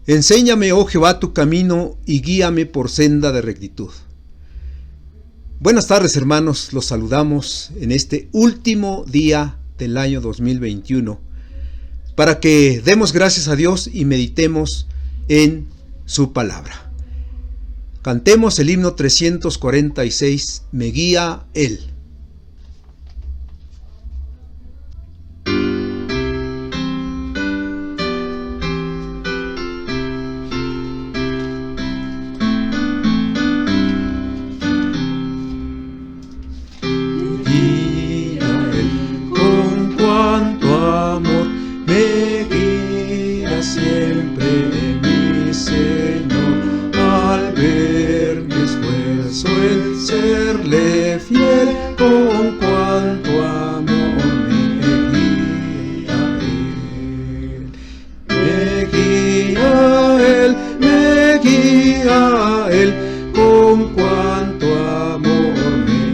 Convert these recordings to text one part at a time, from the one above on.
Enséñame, oh Jehová, tu camino y guíame por senda de rectitud. Buenas tardes, hermanos, los saludamos en este último día del año 2021 para que demos gracias a Dios y meditemos en su palabra. Cantemos el himno 346, Me guía Él. Serle fiel, con cuanto amor me guía Él. Me guía Él, me guía Él, con cuanto amor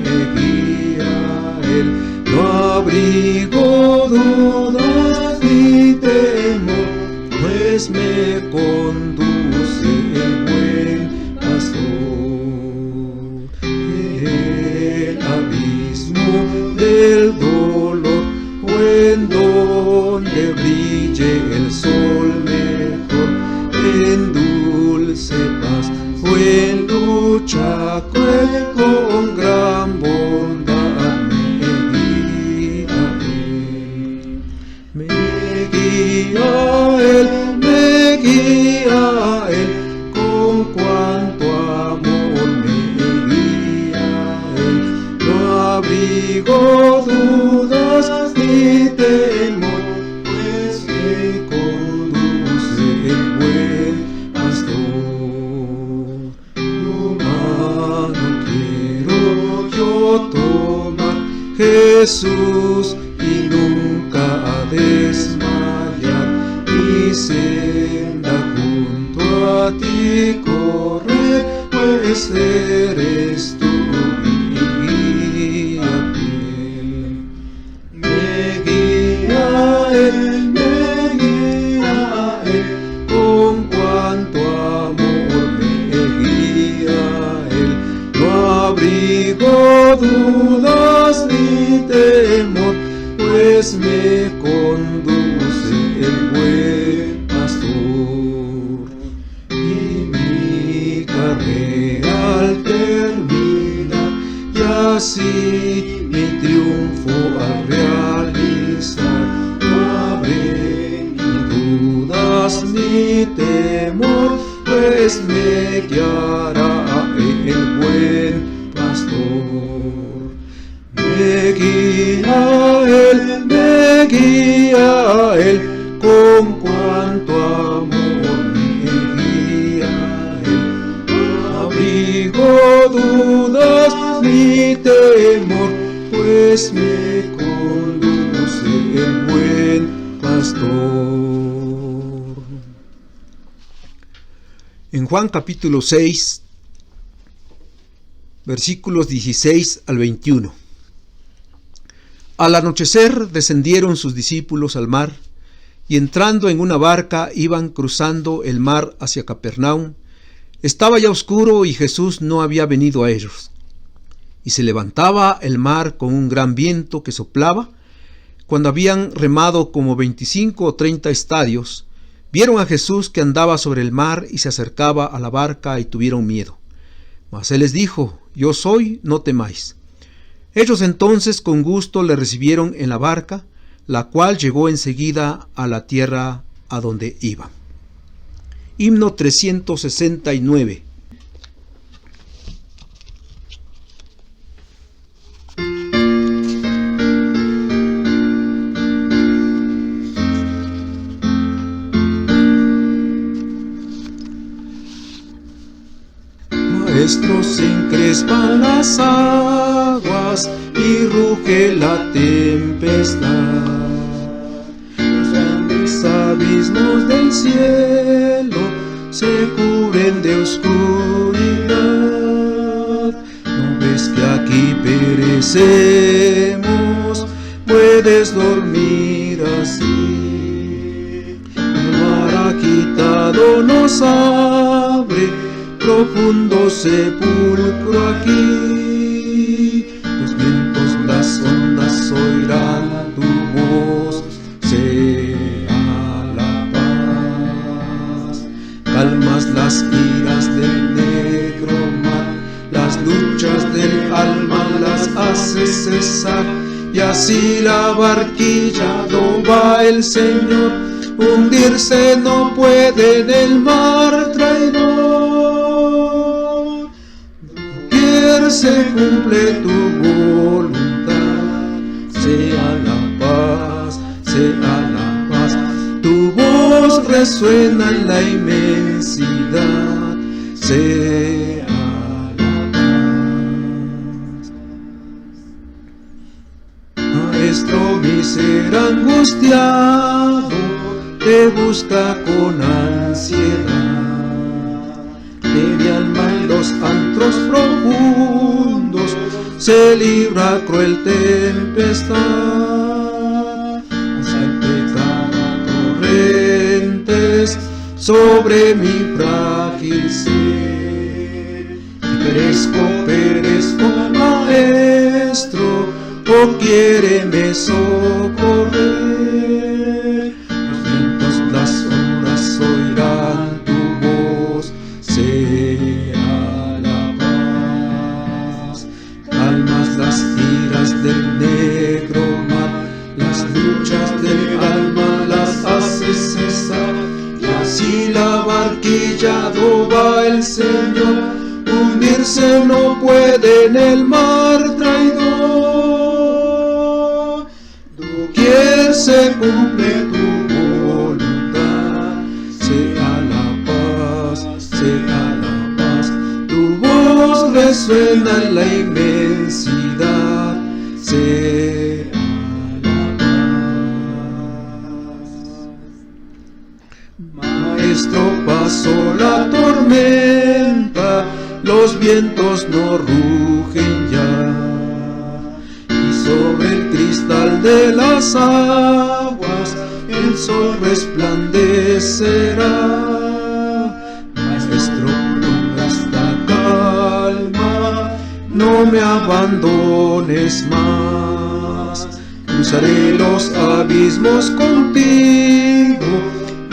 me guía Él. No abrigo dudas ni temor, pues me conduce el buen pastor. Del dolor, o en donde brille el sol mejor, en dulce paz, o en lucha cruel, con gran bondad me guía Él. Me guía Él, me guía Él, con cuanto amor me guía Él. No abrigo dudas ni temor, pues me conduce el buen pastor. Humano quiero yo tomar, Jesús, y nunca a desmayar, mi senda junto a ti correr, pues eres tú. Dudas ni temor, pues me conduce el buen pastor. Y mi carrera al terminar, y así mi triunfo al realizar, no habré ni dudas ni temor, pues me guiará el buen pastor. Me guía Él, con cuanto amor me guía Él. No abrigo dudas ni temor, pues me conduce el buen pastor. En Juan capítulo 6, versículos 16 al 21. Al anochecer descendieron sus discípulos al mar, y entrando en una barca iban cruzando el mar hacia Capernaum. Estaba ya oscuro y Jesús no había venido a ellos. Y se levantaba el mar con un gran viento que soplaba. Cuando habían remado como 25 o 30 estadios, vieron a Jesús que andaba sobre el mar y se acercaba a la barca y tuvieron miedo. Mas él les dijo: Yo soy, no temáis. Ellos entonces con gusto le recibieron en la barca, la cual llegó enseguida a la tierra a donde iban. Himno 369. Maestro, se encrespan las aguas y ruge la tempestad. Los grandes abismos del cielo se cubren de oscuridad. ¿No ves que aquí perecemos? Puedes dormir así. El mar ha quitado nos abre profundo sepulcro aquí. Los vientos, las ondas oirán tu voz, sea la paz. Calmas las iras del negro mar, las luchas del alma las haces cesar, y así la barquilla no va el Señor, hundirse no puede en el mar traidor. Doquier se cumple tu voluntad, sea la paz, tu voz resuena en la inmensidad, sea Maestro, mi ser angustiado te busca con ansiedad, que mi alma en los antros profundos se libra cruel tempestad. Hacia el pecado torrentes sobre mi frágil ser, y perezco, Maestro, oh quiéreme socorrer. Los vientos, las ondas oirán tu voz, sea la paz. Calmas las iras del negro mar, las luchas del alma las haces cesar, y así la barquilla no va el Señor, hundirse no puede en el mar traidor. Doquier se cumple tu voluntad, sea la paz, tu voz resuena en la inmensidad, sea la paz. Maestro, pasó la tormenta, los vientos no rugen ya, y sobre el cristal de las aguas el sol resplandecerá. Maestro, ponga esta calma, no me abandones más. Cruzaré los abismos contigo,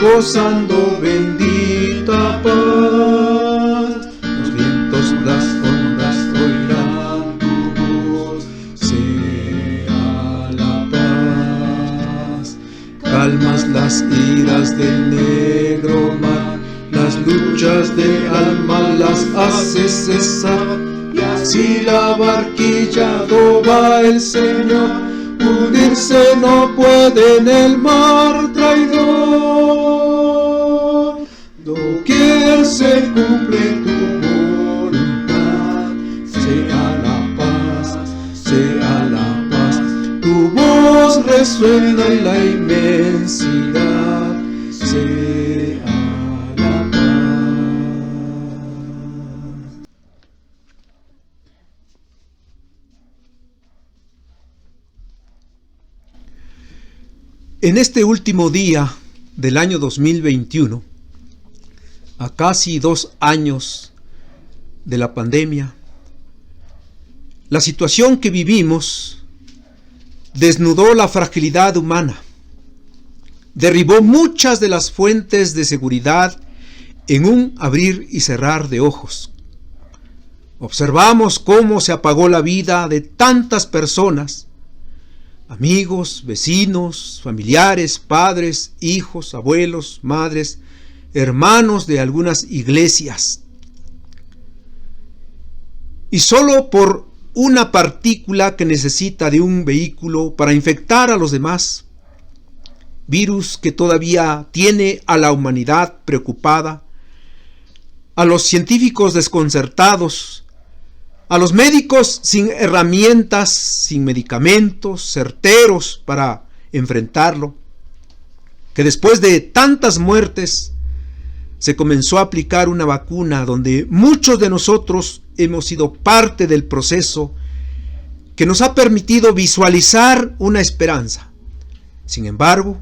gozando bendita paz. Los vientos, las ondas oirán tu voz, sea la paz. Calmas las iras del negro mar, las luchas del alma las haces cesar, y así la barquilla no va el Señor, hundirse no puede en el mar traidor. Doquier se cumple tu voluntad, sea la paz, tu voz resuena en la inmensidad, sea la paz. En este último día del año 2021, a casi 2 años de la pandemia, la situación que vivimos desnudó la fragilidad humana, derribó muchas de las fuentes de seguridad en un abrir y cerrar de ojos. Observamos cómo se apagó la vida de tantas personas, amigos, vecinos, familiares, padres, hijos, abuelos, madres, hermanos de algunas iglesias. Y solo por una partícula que necesita de un vehículo para infectar a los demás, virus que todavía tiene a la humanidad preocupada, a los científicos desconcertados, a los médicos sin herramientas, sin medicamentos certeros para enfrentarlo, que después de tantas muertes se comenzó a aplicar una vacuna donde muchos de nosotros hemos sido parte del proceso que nos ha permitido visualizar una esperanza. Sin embargo,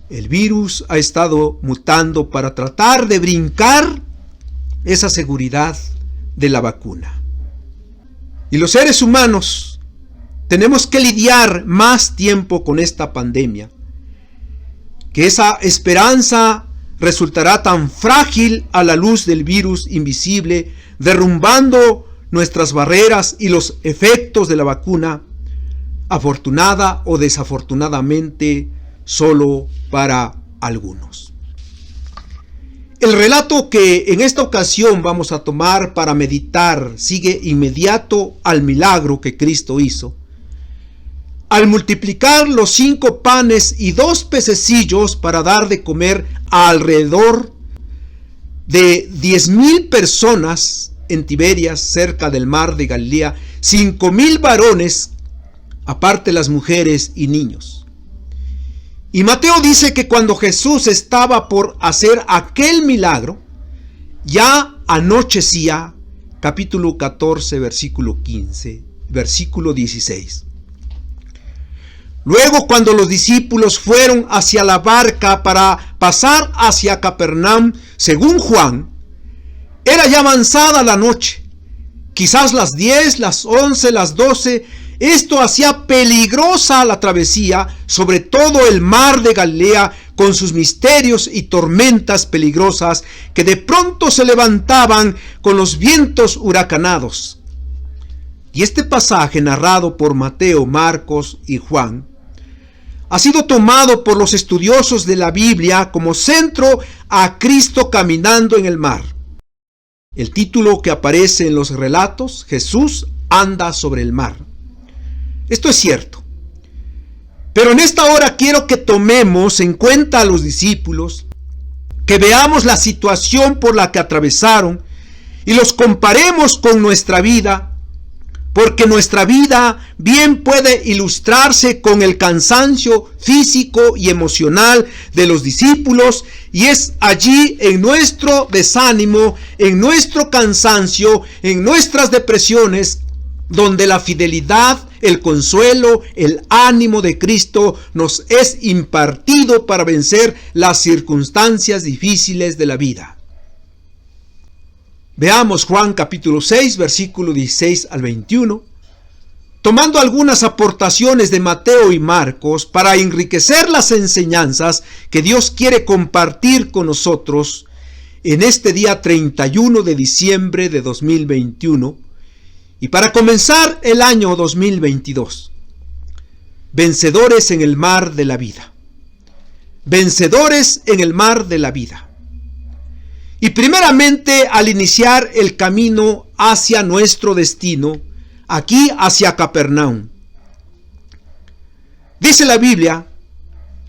El virus ha estado mutando para tratar de brincar esa seguridad de la vacuna. Y los seres humanos tenemos que lidiar más tiempo con esta pandemia, que esa esperanza resultará tan frágil a la luz del virus invisible, derrumbando nuestras barreras y los efectos de la vacuna, afortunada o desafortunadamente, solo para algunos. El relato que en esta ocasión vamos a tomar para meditar sigue inmediato al milagro que Cristo hizo. Al multiplicar los 5 panes y 2 pececillos para dar de comer a alrededor de 10,000 personas en Tiberias, cerca del mar de Galilea, 5,000 varones, aparte las mujeres y niños. Y Mateo dice que cuando Jesús estaba por hacer aquel milagro, ya anochecía, capítulo 14, versículo 15, versículo 16. Luego, cuando los discípulos fueron hacia la barca para pasar hacia Capernaum, según Juan, era ya avanzada la noche, quizás las 10, las 11, las 12. Esto hacía peligrosa la travesía sobre todo el mar de Galilea, con sus misterios y tormentas peligrosas que de pronto se levantaban con los vientos huracanados. Y este pasaje, narrado por Mateo, Marcos y Juan, ha sido tomado por los estudiosos de la Biblia como centro a Cristo caminando en el mar. El título que aparece en los relatos: Jesús anda sobre el mar. Esto es cierto. Pero en esta hora quiero que tomemos en cuenta a los discípulos, que veamos la situación por la que atravesaron y los comparemos con nuestra vida, porque nuestra vida bien puede ilustrarse con el cansancio físico y emocional de los discípulos, y es allí, en nuestro desánimo, en nuestro cansancio, en nuestras depresiones, donde la fidelidad, el consuelo, el ánimo de Cristo nos es impartido para vencer las circunstancias difíciles de la vida. Veamos Juan capítulo 6, versículo 16 al 21, tomando algunas aportaciones de Mateo y Marcos para enriquecer las enseñanzas que Dios quiere compartir con nosotros en este día 31 de diciembre de 2021 y para comenzar el año 2022. Vencedores en el mar de la vida. Vencedores en el mar de la vida. Y primeramente, al iniciar el camino hacia nuestro destino, aquí hacia Capernaum, dice la Biblia,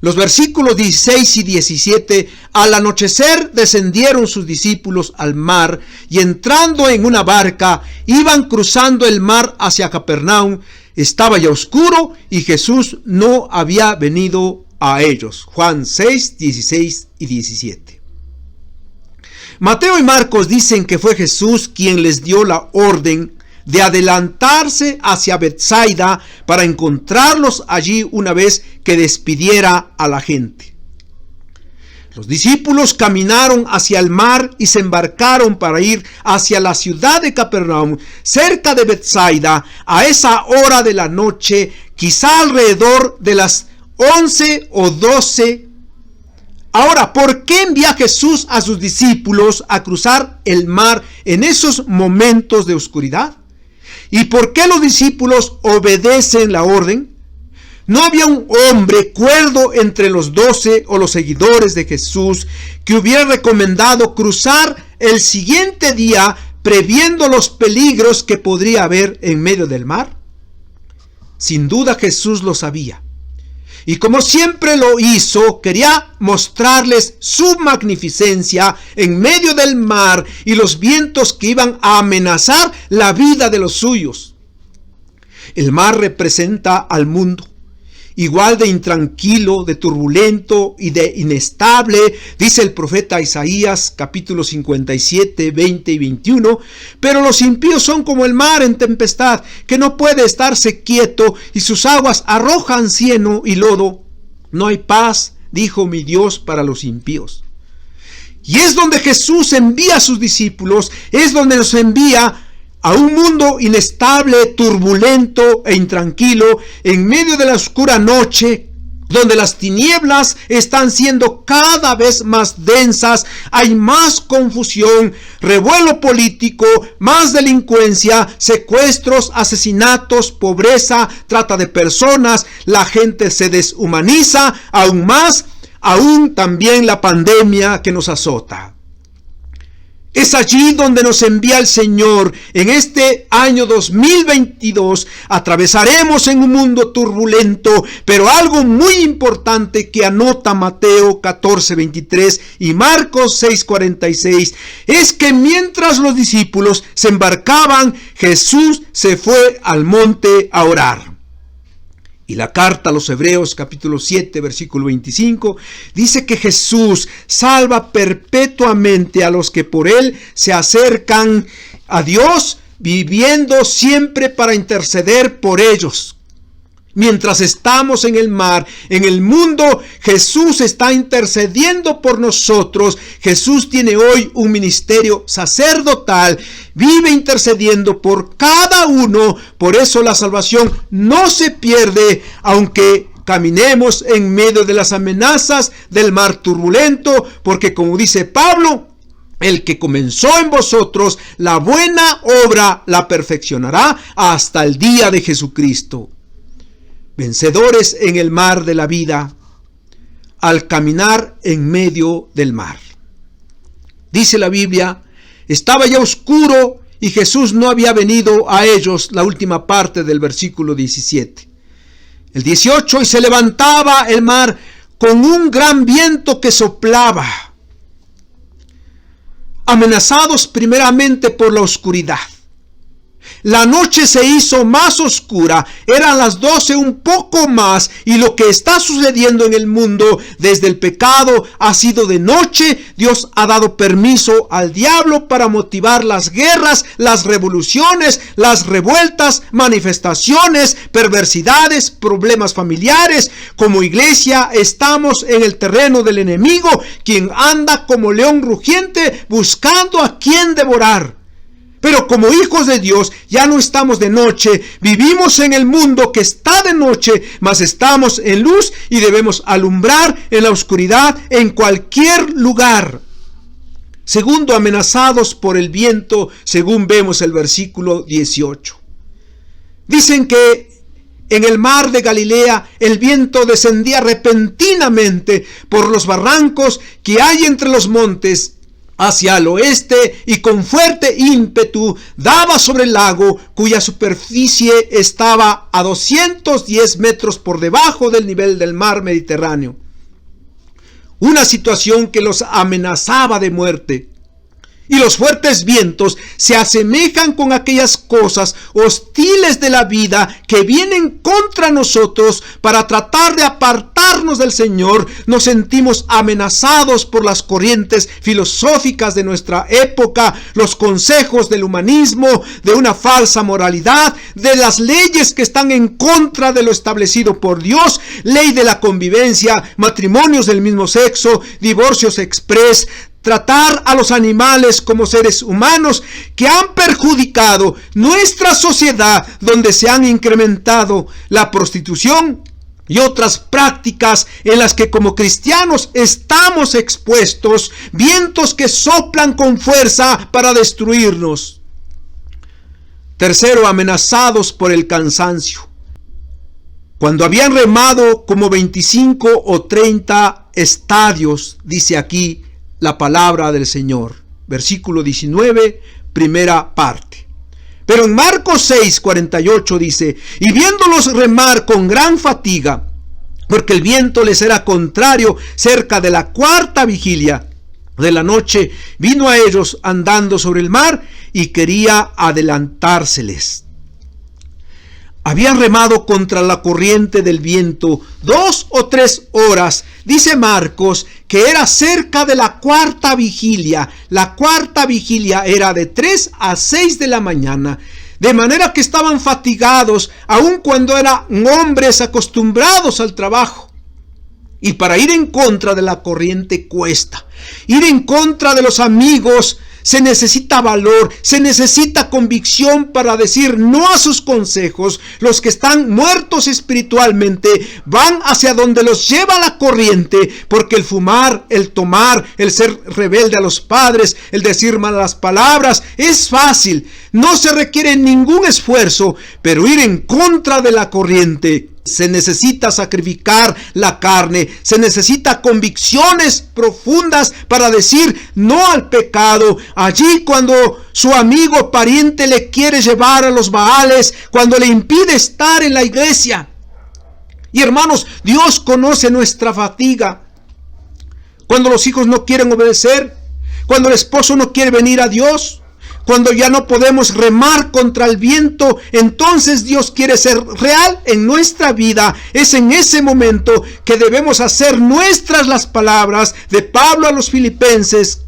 los versículos 16 y 17, al anochecer descendieron sus discípulos al mar, y entrando en una barca, iban cruzando el mar hacia Capernaum. Estaba ya oscuro, y Jesús no había venido a ellos. Juan 6, 16 y 17. Mateo y Marcos dicen que fue Jesús quien les dio la orden de adelantarse hacia Betsaida para encontrarlos allí una vez que despidiera a la gente. Los discípulos caminaron hacia el mar y se embarcaron para ir hacia la ciudad de Capernaum, cerca de Betsaida, a esa hora de la noche, quizá alrededor de las 11 o 12. Ahora, ¿por qué envía Jesús a sus discípulos a cruzar el mar en esos momentos de oscuridad? ¿Y por qué los discípulos obedecen la orden? No había un hombre cuerdo entre los 12 o los seguidores de Jesús que hubiera recomendado cruzar el siguiente día, previendo los peligros que podría haber en medio del mar. Sin duda Jesús lo sabía. Y como siempre lo hizo, quería mostrarles su magnificencia en medio del mar y los vientos que iban a amenazar la vida de los suyos. El mar representa al mundo, igual de intranquilo, de turbulento y de inestable, dice el profeta Isaías, capítulo 57, 20 y 21, pero los impíos son como el mar en tempestad, que no puede estarse quieto, y sus aguas arrojan cieno y lodo. No hay paz dijo mi Dios para los impíos. Y es donde Jesús envía a sus discípulos, es donde nos envía a un mundo inestable, turbulento e intranquilo, en medio de la oscura noche, donde las tinieblas están siendo cada vez más densas, hay más confusión, revuelo político, más delincuencia, secuestros, asesinatos, pobreza, trata de personas, la gente se deshumaniza aún más, aún también la pandemia que nos azota. Es allí donde nos envía el Señor. En este año 2022 atravesaremos en un mundo turbulento, pero algo muy importante que anota Mateo 14:23 y Marcos 6:46 es que mientras los discípulos se embarcaban, Jesús se fue al monte a orar. Y la carta a los Hebreos capítulo 7 versículo 25 dice que Jesús salva perpetuamente a los que por él se acercan a Dios, viviendo siempre para interceder por ellos. Mientras estamos en el mar, en el mundo, Jesús está intercediendo por nosotros. Jesús tiene hoy un ministerio sacerdotal, vive intercediendo por cada uno. Por eso la salvación no se pierde, aunque caminemos en medio de las amenazas del mar turbulento, porque como dice Pablo, el que comenzó en vosotros la buena obra la perfeccionará hasta el día de Jesucristo. Vencedores en el mar de la vida, al caminar en medio del mar. Dice la Biblia, estaba ya oscuro y Jesús no había venido a ellos, la última parte del versículo 17. El 18, y se levantaba el mar con un gran viento que soplaba. Amenazados primeramente por la oscuridad. La noche se hizo más oscura, eran las 12 un poco más, y lo que está sucediendo en el mundo desde el pecado ha sido de noche. Dios ha dado permiso al diablo para motivar las guerras, las revoluciones, las revueltas, manifestaciones, perversidades, problemas familiares. Como iglesia estamos en el terreno del enemigo, quien anda como león rugiente buscando a quien devorar. Pero como hijos de Dios ya no estamos de noche, vivimos en el mundo que está de noche, mas estamos en luz y debemos alumbrar en la oscuridad en cualquier lugar. Segundo, amenazados por el viento, según vemos el versículo 18. Dicen que en el mar de Galilea el viento descendía repentinamente por los barrancos que hay entre los montes hacia el oeste, y con fuerte ímpetu daba sobre el lago, cuya superficie estaba a 210 metros por debajo del nivel del mar Mediterráneo. Una situación que los amenazaba de muerte. Y los fuertes vientos se asemejan con aquellas cosas hostiles de la vida que vienen contra nosotros para tratar de apartarnos del Señor. Nos sentimos amenazados por las corrientes filosóficas de nuestra época, los consejos del humanismo, de una falsa moralidad, de las leyes que están en contra de lo establecido por Dios, ley de la convivencia, matrimonios del mismo sexo, divorcios express, tratar a los animales como seres humanos, que han perjudicado nuestra sociedad, donde se han incrementado la prostitución y otras prácticas en las que como cristianos estamos expuestos, vientos que soplan con fuerza para destruirnos. Tercero, amenazados por el cansancio. Cuando habían remado como 25 o 30 estadios, dice aquí la palabra del Señor. Versículo 19, primera parte. Pero en Marcos 6:48 dice, y viéndolos remar con gran fatiga, porque el viento les era contrario, cerca de la cuarta vigilia de la noche, vino a ellos andando sobre el mar y quería adelantárseles. Habían remado contra la corriente del viento 2 o 3 horas. Dice Marcos que era cerca de la cuarta vigilia. La cuarta vigilia era de 3 a 6 de la mañana. De manera que estaban fatigados, aun cuando eran hombres acostumbrados al trabajo. Y para ir en contra de la corriente cuesta. Ir en contra de los amigos se necesita valor, se necesita convicción para decir no a sus consejos. Los que están muertos espiritualmente van hacia donde los lleva la corriente, porque el fumar, el tomar, el ser rebelde a los padres, el decir malas palabras es fácil, no se requiere ningún esfuerzo, pero ir en contra de la corriente se necesita sacrificar la carne, se necesita convicciones profundas para decir no al pecado. Allí cuando su amigo o pariente le quiere llevar a los Baales, cuando le impide estar en la iglesia. Y hermanos, Dios conoce nuestra fatiga. Cuando los hijos no quieren obedecer, cuando el esposo no quiere venir a Dios, cuando ya no podemos remar contra el viento, entonces Dios quiere ser real en nuestra vida. Es en ese momento que debemos hacer nuestras las palabras de Pablo a los Filipenses.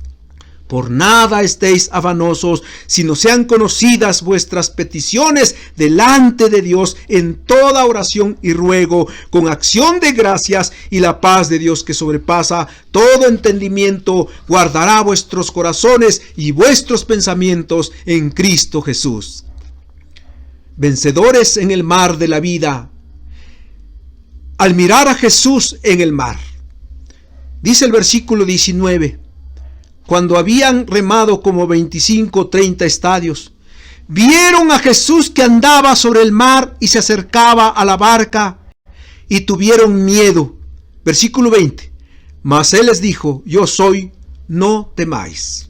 Por nada estéis afanosos, sino sean conocidas vuestras peticiones delante de Dios en toda oración y ruego, con acción de gracias, y la paz de Dios que sobrepasa todo entendimiento, guardará vuestros corazones y vuestros pensamientos en Cristo Jesús. Vencedores en el mar de la vida, al mirar a Jesús en el mar. Dice el versículo 19. Cuando habían remado como 25 o 30 estadios, vieron a Jesús que andaba sobre el mar y se acercaba a la barca, y tuvieron miedo. Versículo 20. Mas él les dijo: yo soy, no temáis.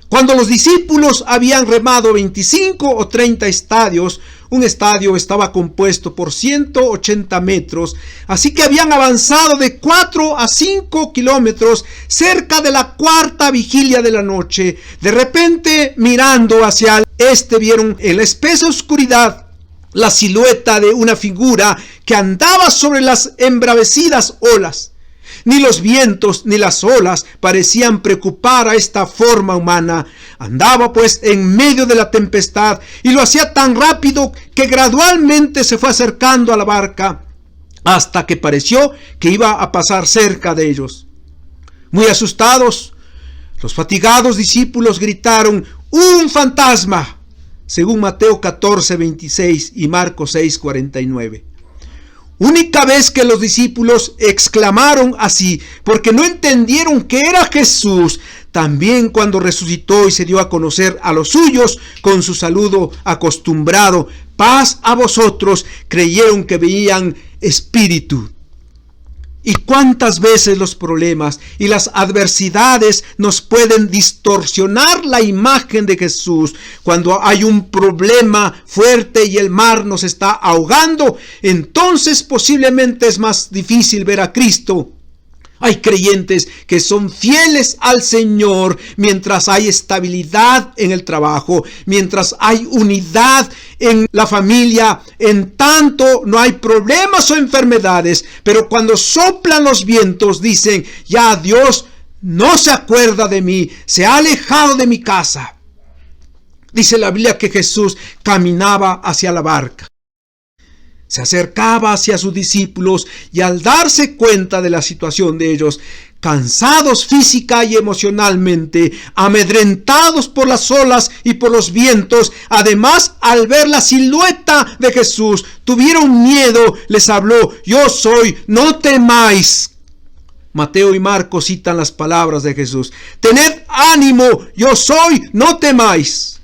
Cuando los discípulos habían remado 25 o 30 estadios, un estadio estaba compuesto por 180 metros, así que habían avanzado de 4 a 5 kilómetros, cerca de la cuarta vigilia de la noche. De repente, mirando hacia el este, vieron en la espesa oscuridad la silueta de una figura que andaba sobre las embravecidas olas. Ni los vientos ni las olas parecían preocupar a esta forma humana. Andaba pues en medio de la tempestad, y lo hacía tan rápido que gradualmente se fue acercando a la barca, hasta que pareció que iba a pasar cerca de ellos. Muy asustados, los fatigados discípulos gritaron: ¡un fantasma!, según Mateo 14:26 y Marcos 6:49. Única vez que los discípulos exclamaron así, porque no entendieron que era Jesús. También cuando resucitó y se dio a conocer a los suyos con su saludo acostumbrado: paz a vosotros, creyeron que veían espíritu. ¿Y cuántas veces los problemas y las adversidades nos pueden distorsionar la imagen de Jesús? Cuando hay un problema fuerte y el mar nos está ahogando, entonces posiblemente es más difícil ver a Cristo. Hay creyentes que son fieles al Señor mientras hay estabilidad en el trabajo, mientras hay unidad en la familia, en tanto no hay problemas o enfermedades. Pero cuando soplan los vientos, dicen: ya Dios no se acuerda de mí, se ha alejado de mi casa. Dice la Biblia que Jesús caminaba hacia la barca. Se acercaba hacia sus discípulos, y al darse cuenta de la situación de ellos, cansados física y emocionalmente, amedrentados por las olas y por los vientos, además al ver la silueta de Jesús, tuvieron miedo. Les habló: yo soy, no temáis. Mateo y Marcos citan las palabras de Jesús: tened ánimo, yo soy, no temáis.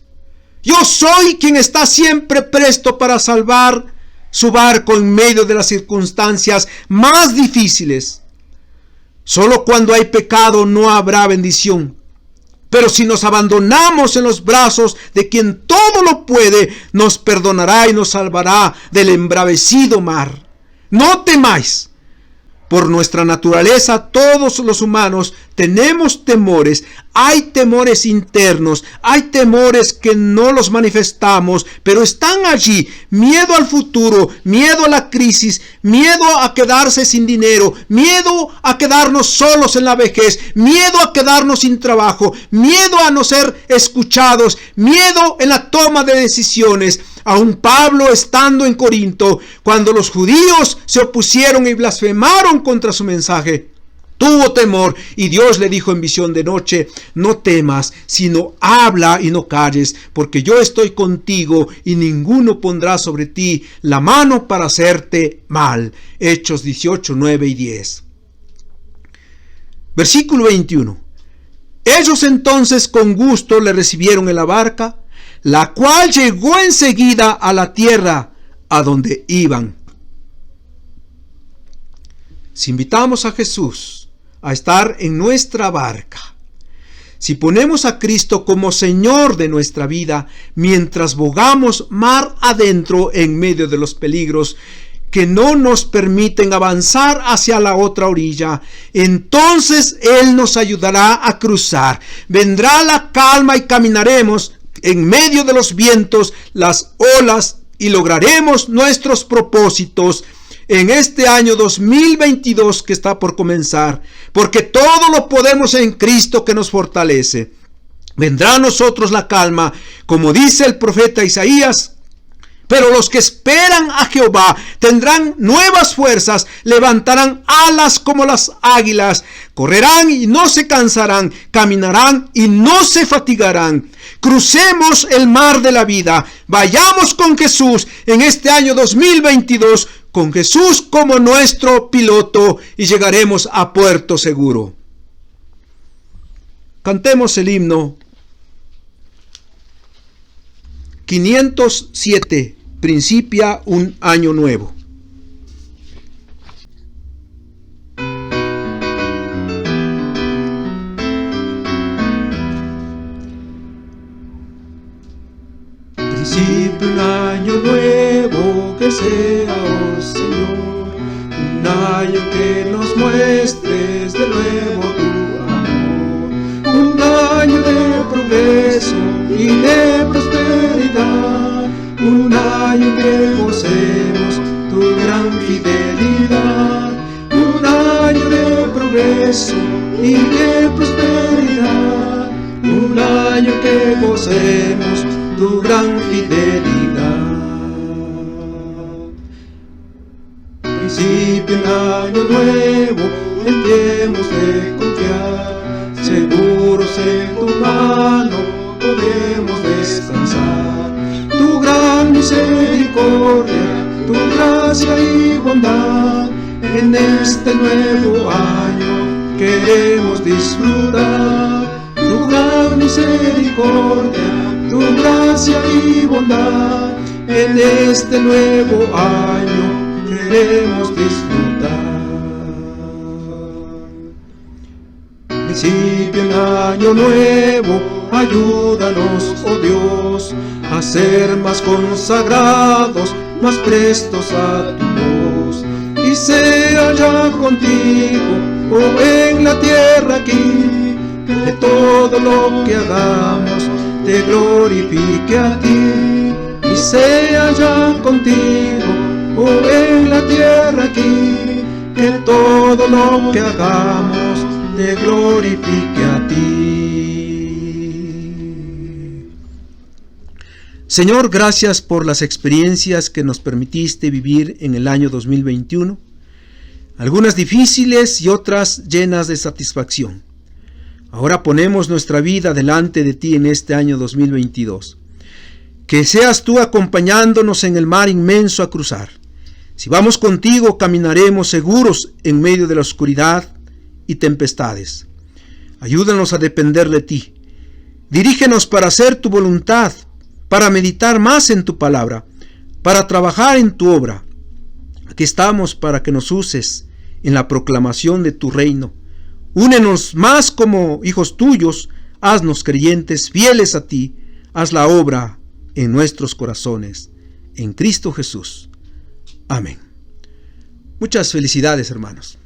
Yo soy quien está siempre presto para salvar su barco en medio de las circunstancias más difíciles. Solo cuando hay pecado no habrá bendición. Pero si nos abandonamos en los brazos de quien todo lo puede, nos perdonará y nos salvará del embravecido mar. No temáis. Por nuestra naturaleza, todos los humanos tenemos temores, hay temores internos, hay temores que no los manifestamos, pero están allí. Miedo al futuro, miedo a la crisis, miedo a quedarse sin dinero, miedo a quedarnos solos en la vejez, miedo a quedarnos sin trabajo, miedo a no ser escuchados, miedo en la toma de decisiones. Aun Pablo, estando en Corinto, cuando los judíos se opusieron y blasfemaron contra su mensaje, tuvo temor, y Dios le dijo en visión de noche: no temas, sino habla y no calles, porque yo estoy contigo y ninguno pondrá sobre ti la mano para hacerte mal. Hechos 18, 9 y 10. Versículo 21. Ellos entonces con gusto le recibieron en la barca, la cual llegó enseguida a la tierra a donde iban. Si invitamos a Jesús a estar en nuestra barca, si ponemos a Cristo como Señor de nuestra vida, mientras bogamos mar adentro en medio de los peligros que no nos permiten avanzar hacia la otra orilla, entonces Él nos ayudará a cruzar. Vendrá la calma y caminaremos en medio de los vientos, las olas, y lograremos nuestros propósitos en este año 2022 que está por comenzar, porque todo lo podemos en Cristo que nos fortalece. Vendrá a nosotros la calma, como dice el profeta Isaías: pero los que esperan a Jehová tendrán nuevas fuerzas, levantarán alas como las águilas, correrán y no se cansarán, caminarán y no se fatigarán. Crucemos el mar de la vida, vayamos con Jesús en este año 2022, con Jesús como nuestro piloto, y llegaremos a puerto seguro. Cantemos el himno 507. Principia un año nuevo. Principia un año nuevo que sea, oh Señor, un año que nos muestres de nuevo tu amor, un año de progreso y de prosperidad, un año que gocemos tu gran fidelidad, un año de progreso y de prosperidad, un año que gocemos tu gran fidelidad. Principio un año nuevo, enviemos de confiar, seguros en tu mano podemos descansar. Tu gran misericordia, tu gracia y bondad, en este nuevo año queremos disfrutar. Tu gran misericordia, tu gracia y bondad, en este nuevo año queremos disfrutar. Principio un año nuevo, ayúdanos, oh Dios, a ser más consagrados, más prestos a tu voz, y sea ya contigo, oh en la tierra aquí, que todo lo que hagamos te glorifique a ti, y sea ya contigo, oh en la tierra aquí, que todo lo que hagamos te glorifique a ti. Señor, gracias por las experiencias que nos permitiste vivir en el año 2021, algunas difíciles y otras llenas de satisfacción. Ahora ponemos nuestra vida delante de ti en este año 2022. Que seas tú acompañándonos en el mar inmenso a cruzar. Si vamos contigo, caminaremos seguros en medio de la oscuridad y tempestades. Ayúdanos a depender de ti. Dirígenos para hacer tu voluntad, para meditar más en tu palabra, para trabajar en tu obra. Aquí estamos para que nos uses en la proclamación de tu reino. Únenos más como hijos tuyos, haznos creyentes fieles a ti, haz la obra en nuestros corazones. En Cristo Jesús. Amén. Muchas felicidades, hermanos.